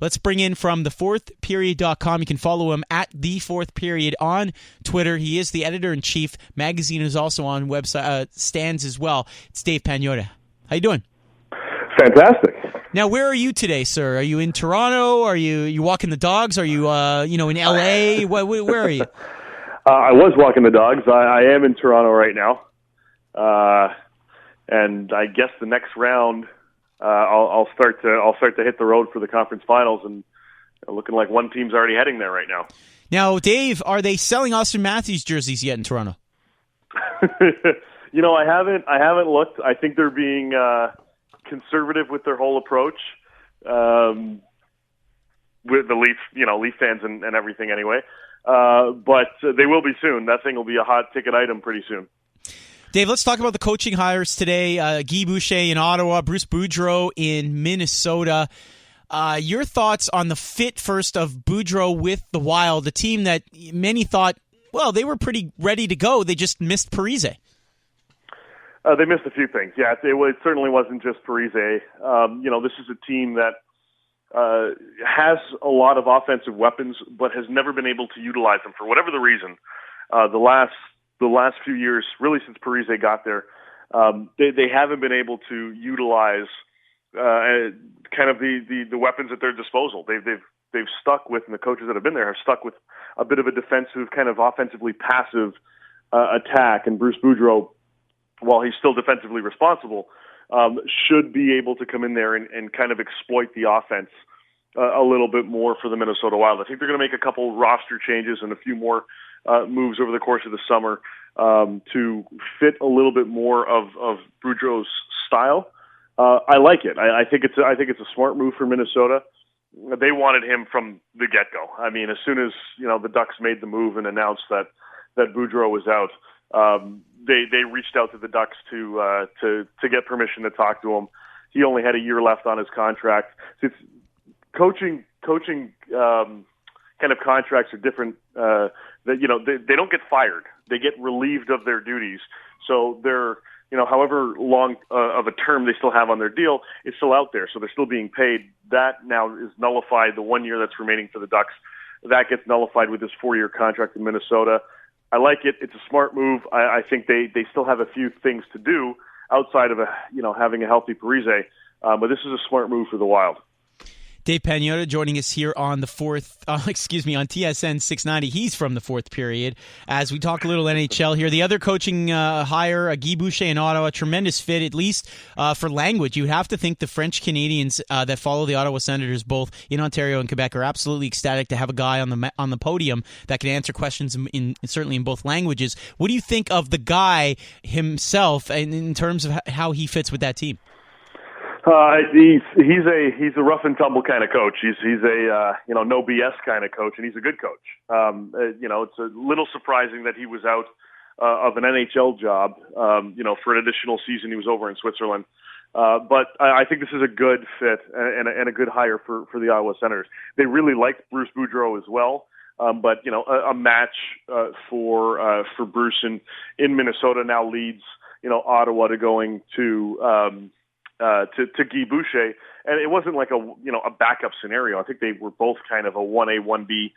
Let's bring in from thefourthperiod.com. You can follow him at @thefourthperiod on Twitter. He is the editor-in-chief. Magazine is also on website stands as well. It's Dave Pagnotta. How you doing? Fantastic. Now, where are you today, sir? Are you in Toronto? Are you walking the dogs? Are you in LA? Where are you? I was walking the dogs. I am in Toronto right now, and I guess the next round I'll start to hit the road for the conference finals, and looking like one team's already heading there right now. Now, Dave, are they selling Austin Matthews jerseys yet in Toronto? I haven't looked. I think they're being conservative with their whole approach, with the Leaf fans and everything anyway. But they will be soon. That thing will be a hot ticket item pretty soon. Dave, let's talk about the coaching hires today. Guy Boucher in Ottawa, Bruce Boudreau in Minnesota. Your thoughts on the fit first of Boudreau with the Wild, the team that many thought, well, they were pretty ready to go. They just missed Parise. They missed a few things. Yeah, it certainly wasn't just Parise. This is a team that has a lot of offensive weapons, but has never been able to utilize them for whatever the reason. The last few years, really since Parise got there, they haven't been able to utilize kind of the weapons at their disposal. They've stuck with, and the coaches that have been there have stuck with a bit of a defensive, kind of offensively passive attack. And Bruce Boudreau, while he's still defensively responsible, should be able to come in there and kind of exploit the offense a little bit more for the Minnesota Wild. I think they're going to make a couple roster changes and a few more moves over the course of the summer to fit a little bit more of Boudreau's style. I like it. I think it's a smart move for Minnesota. They wanted him from the get-go. I mean, as soon as the Ducks made the move and announced that Boudreau was out, they reached out to the Ducks to get permission to talk to him. He only had a year left on his contract. It's coaching kind of contracts are different. They don't get fired; they get relieved of their duties. So they're however long of a term they still have on their deal, it's still out there. So they're still being paid. That now is nullified. The 1 year that's remaining for the Ducks, that gets nullified with this 4-year contract in Minnesota. I like it. It's a smart move. I think they still have a few things to do outside of having a healthy Parise, but this is a smart move for the Wild. Dave Pagnotta joining us here on on TSN 690. He's from the Fourth Period. As we talk a little NHL here, the other coaching hire, Guy Boucher in Ottawa, tremendous fit, at least for language. You have to think the French Canadians that follow the Ottawa Senators, both in Ontario and Quebec, are absolutely ecstatic to have a guy on the podium that can answer questions certainly in both languages. What do you think of the guy himself in terms of how he fits with that team? He's a rough and tumble kind of coach. He's a no BS kind of coach, and he's a good coach. It's a little surprising that he was out of an NHL job. For an additional season, he was over in Switzerland. But I think this is a good fit and a good hire for the Ottawa Senators. They really liked Bruce Boudreau as well. But a match for Bruce in Minnesota now leads Ottawa to going to Guy Boucher, and it wasn't like a backup scenario. I think they were both kind of a 1A, 1B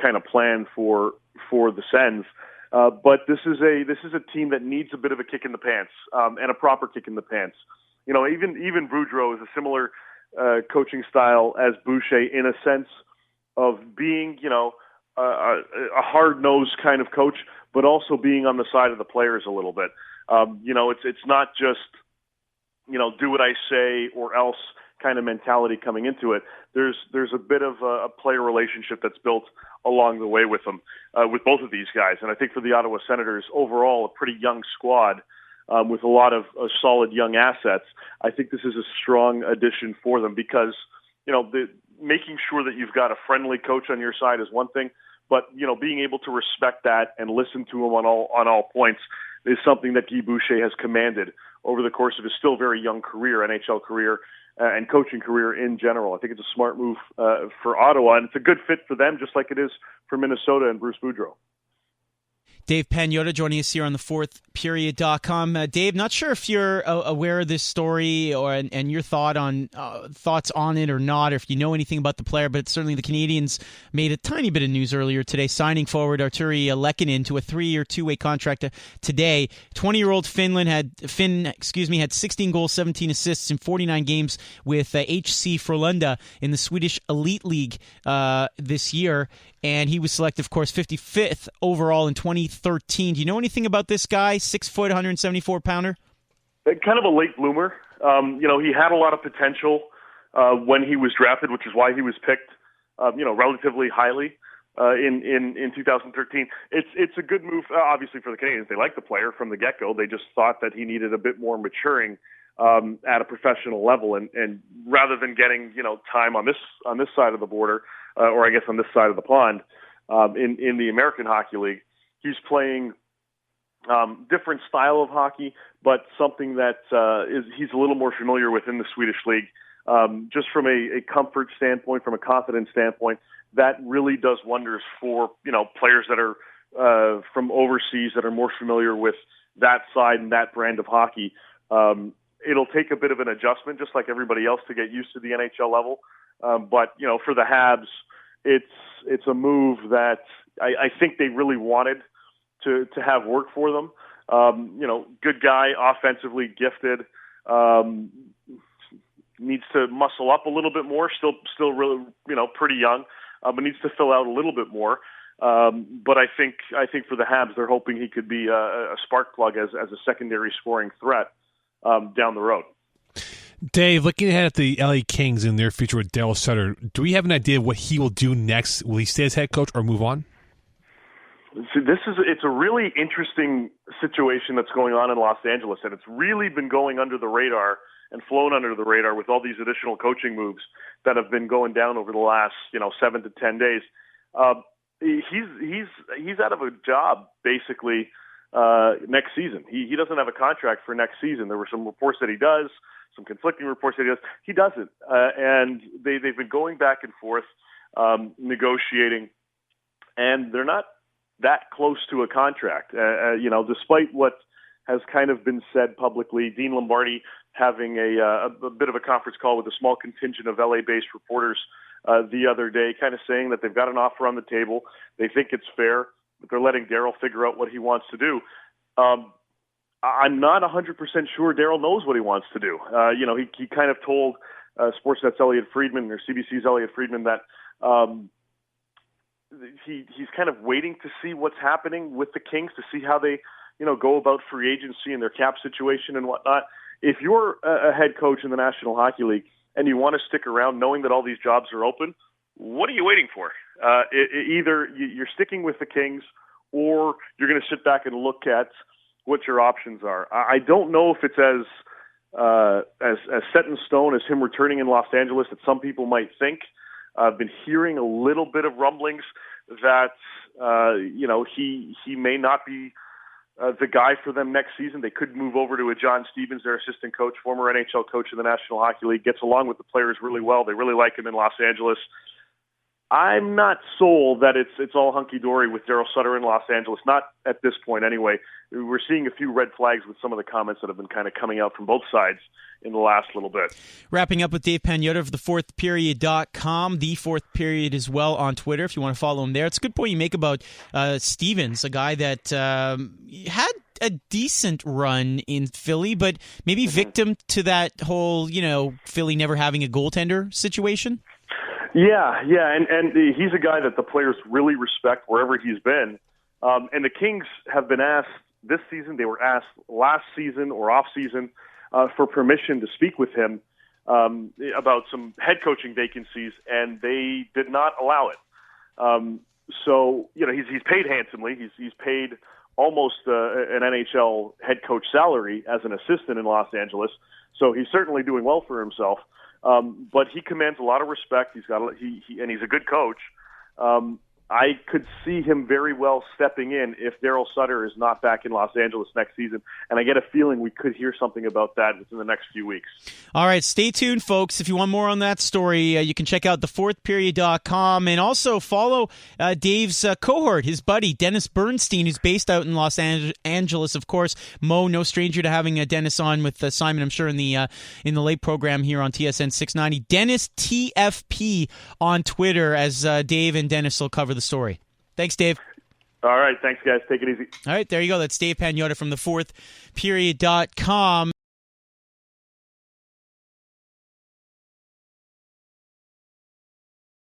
kind of plan for the Sens. But this is a team that needs a bit of a kick in the pants, and a proper kick in the pants. Even Boudreau is a similar coaching style as Boucher in a sense of being a hard-nosed kind of coach, but also being on the side of the players a little bit. It's not just do what I say or else kind of mentality coming into it. There's a bit of a player relationship that's built along the way with them, with both of these guys. And I think for the Ottawa Senators, overall, a pretty young squad with a lot of solid young assets. I think this is a strong addition for them because, making sure that you've got a friendly coach on your side is one thing, but, being able to respect that and listen to him on all points is something that Guy Boucher has commanded over the course of his still very young career, NHL career, and coaching career in general. I think it's a smart move for Ottawa, and it's a good fit for them, just like it is for Minnesota and Bruce Boudreau. Dave Pagnotta joining us here on the fourthperiod.com. Dave, not sure if you're aware of this story and your thoughts on it or not, or if you know anything about the player, but certainly the Canadiens made a tiny bit of news earlier today, signing forward Artturi Lehkonen to a 3-year, two-way contract today. 20-year-old Finn had 16 goals, 17 assists in 49 games with HC Frölunda in the Swedish Elite League this year. And he was selected, of course, 55th overall in 2013. Do you know anything about this guy, 6 foot, 174-pounder? Kind of a late bloomer. He had a lot of potential when he was drafted, which is why he was picked, relatively highly in 2013. It's a good move, obviously, for the Canadiens. They like the player from the get-go. They just thought that he needed a bit more maturing at a professional level, and rather than getting time on this side of the border, or I guess on this side of the pond, in the American Hockey League, he's playing different style of hockey, but something that he's a little more familiar with in the Swedish League. Just from a comfort standpoint, from a confidence standpoint, that really does wonders for players that are from overseas that are more familiar with that side and that brand of hockey. It'll take a bit of an adjustment, just like everybody else, to get used to the NHL level. But for the Habs, it's a move that I think they really wanted to have work for them. Good guy, offensively gifted, needs to muscle up a little bit more. Still really pretty young, but needs to fill out a little bit more. But I think for the Habs, they're hoping he could be a spark plug as a secondary scoring threat down the road. Dave, looking ahead at the LA Kings in their future with Daryl Sutter, do we have an idea of what he will do next? Will he stay as head coach or move on? See, it's a really interesting situation that's going on in Los Angeles, and it's really been going under the radar and flown under the radar with all these additional coaching moves that have been going down over the last 7 to 10 days. He's out of a job basically next season. He doesn't have a contract for next season. There were some reports that he does, some conflicting reports that he does. He doesn't, and they've been going back and forth, negotiating, and they're not that close to a contract. Despite what has kind of been said publicly, Dean Lombardi having a bit of a conference call with a small contingent of LA-based reporters the other day, kind of saying that they've got an offer on the table. They think it's fair, but they're letting Daryl figure out what he wants to do. I'm not 100% sure Daryl knows what he wants to do. He kind of told Sportsnet's Elliot Friedman or CBC's Elliot Friedman that he's kind of waiting to see what's happening with the Kings, to see how they go about free agency and their cap situation and whatnot. If you're a head coach in the National Hockey League and you want to stick around knowing that all these jobs are open, what are you waiting for? Either you're sticking with the Kings or you're going to sit back and look at what your options are. I don't know if it's as set in stone as him returning in Los Angeles that some people might think. I've been hearing a little bit of rumblings that he may not be the guy for them next season. They could move over to a John Stevens, their assistant coach, former NHL coach in the National Hockey League, gets along with the players really well. They really like him in Los Angeles. I'm not sold that it's all hunky-dory with Daryl Sutter in Los Angeles, not at this point anyway. We're seeing a few red flags with some of the comments that have been kind of coming out from both sides in the last little bit. Wrapping up with Dave Pagnotta of thefourthperiod.com, The Fourth Period as well on Twitter if you want to follow him there. It's a good point you make about Stevens, a guy that had a decent run in Philly, but maybe victim to that whole, Philly never having a goaltender situation. Yeah, and he's a guy that the players really respect wherever he's been. And the Kings have been asked this season, they were asked last season or off season for permission to speak with him about some head coaching vacancies, and they did not allow it. So he's paid handsomely. He's paid almost an NHL head coach salary as an assistant in Los Angeles. So he's certainly doing well for himself. But he commands a lot of respect. And he's a good coach. I could see him very well stepping in if Daryl Sutter is not back in Los Angeles next season, and I get a feeling we could hear something about that within the next few weeks. All right, stay tuned, folks. If you want more on that story, you can check out thefourthperiod.com and also follow Dave's cohort, his buddy, Dennis Bernstein, who's based out in Los Angeles, of course. Mo, no stranger to having Dennis on with Simon, I'm sure, in the late program here on TSN 690. Dennis TFP on Twitter, as Dave and Dennis will cover the story. Thanks, Dave. All right. Thanks, guys. Take it easy. All right. There you go. That's Dave Pagnotta from thefourthperiod.com.